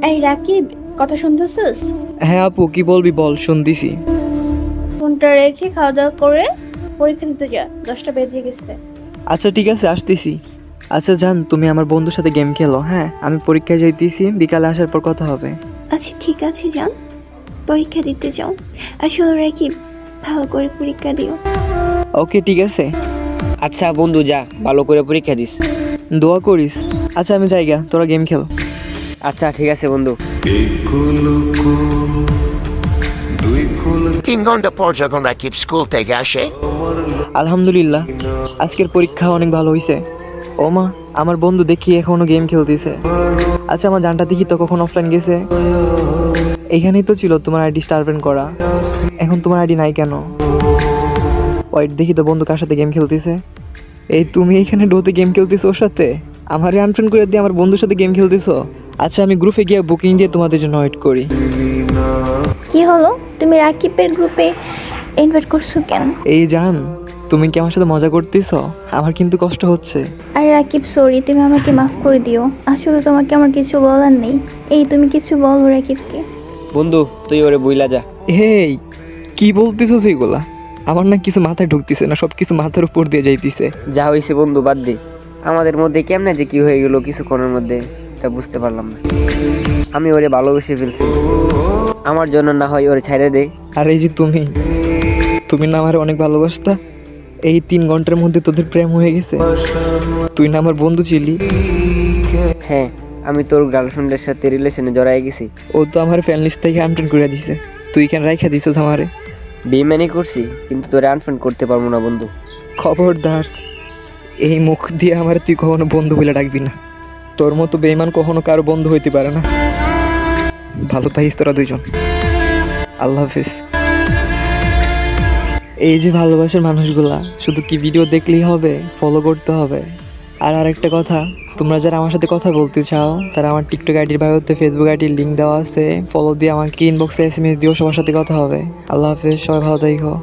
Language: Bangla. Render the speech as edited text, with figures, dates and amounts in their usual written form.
এই রাকিব, কথা শুনতেছিস? হ্যাঁ আপু, কি বলবি বল, শুনতেছি। ফোনটা রেখে খাওয়া দাওয়া করে পরীক্ষা দিতে যা, 10টা বেজে গেছে। আচ্ছা ঠিক আছে, আসতেছি। আচ্ছা জান, তুমি আমার বন্ধুর সাথে গেম খেলো। হ্যাঁ, আমি পরীক্ষায় যাইতেছি, বিকালে আসার পর কথা হবে। আচ্ছা ঠিক আছে, যান পরীক্ষা দিতে যাও। আসলে রাকিব, ভালো করে পরীক্ষা দিও। ওকে ঠিক আছে। আচ্ছা বন্ধু, যা ভালো করে পরীক্ষা দিস। দোয়া করিস। আচ্ছা আমি যাইগা, তোরা গেম খেল। আচ্ছা ঠিক আছে বন্ধু। 3 ঘন্টা পর যখন রাকিব স্কুল থেকে আসে, আলহামদুলিল্লাহ, আজকের পরীক্ষা অনেক ভালো হয়েছে। ও মা, আমার বন্ধু দেখি এখনো গেম খেলতেছে। আচ্ছা আমার জানটা দেখি তো কখন অফলাইন গেছে। এখানেই তো ছিল তোমার আইডি স্টারবেন করা, এখন তোমার আইডি নাই কেন? ওয়াইট, দেখি তো বন্ধু কার সাথে গেম খেলতেছে। এই তুমি এখানে ডোতে গেম খেলতেছো ওর সাথে? আমারে আনফ্রেন্ড করে দিয়ে আমার বন্ধুর সাথে গেম খেলতেছো? আচ্ছা আমি গ্রুপে গিয়ে বুকিং দিয়ে তোমাদের জন্য ওয়েট করি। কি হলো, তুমি রাকিবের গ্রুপে ইনভাইট করছো কেন? এই জান, তুমি কি আমার সাথে মজা করতেছো? আমার কিন্তু কষ্ট হচ্ছে। আরে রাকিব সরি, তুমি আমাকে মাফ করে দিও। আসলে তোমাকে আমার কিছু বলার নেই। এই তুমি কিছু বলো রাকিবকে। বন্ধু তুই ওরে বইলা যা। এই কি বলতেছো সেগুলা? আমার না কিছু মাথায় ঢুকতেছে না, সব কিছু মাথার উপর দিয়ে যাইতেছে। যা হয়েছে বন্ধু বাদ দে। আমাদের মধ্যে কেমনে যে কি হয়ে গেল কিছুক্ষণের মধ্যে, এটা বুঝতে পারলাম না। আমি ওরে ভালোবেসে ফেলছি, আমার জন্য না হয় ওরে ছাইড়ে দে। আর এই যে তুমি, তুমি না আমার অনেক ভালোবাসতা, এই 3 ঘন্টার মধ্যে তোদের প্রেম হয়ে গেছে। তুই না আমার বন্ধু ছিলি। হ্যাঁ, আমি তোর গার্লফ্রেন্ডের সাথে রিলেশনে জড়াই গেছি। ও তো আমার ফ্যান লিস্ট থেকে আনফ্রেন্ড করে দিছে, তুই কেন রাইখা দিছিস আমারে? বেইমানি করছি, কিন্তু তোরে আনফ্রেন্ড করতে পারবো না বন্ধু। খবরদার, এই মুখ দিয়ে আমার তুই কখনো বন্ধু বলে ডাকবি না। তোর মতো বেঈমান কখনো কারো বন্ধু হইতে পারে না। ভালো থাকিস তোরা দুইজন। আল্লাহ হাফিজ। এই যে ভালোবাসার মানুষগুলা, শুধু কি ভিডিও দেখলেই হবে? ফলো করতে হবে। আর আরেকটা কথা, তোমরা যারা আমার সাথে কথা বলতে চাও, তারা আমার টিকটক আইডির বায়োতে ফেসবুক আইডির লিঙ্ক দেওয়া আছে, ফলো দিয়ে আমাকে ইনবক্সে SMS দিও, সবার সাথে কথা হবে। আল্লাহ হাফিজ, সবাই ভালো থাকো।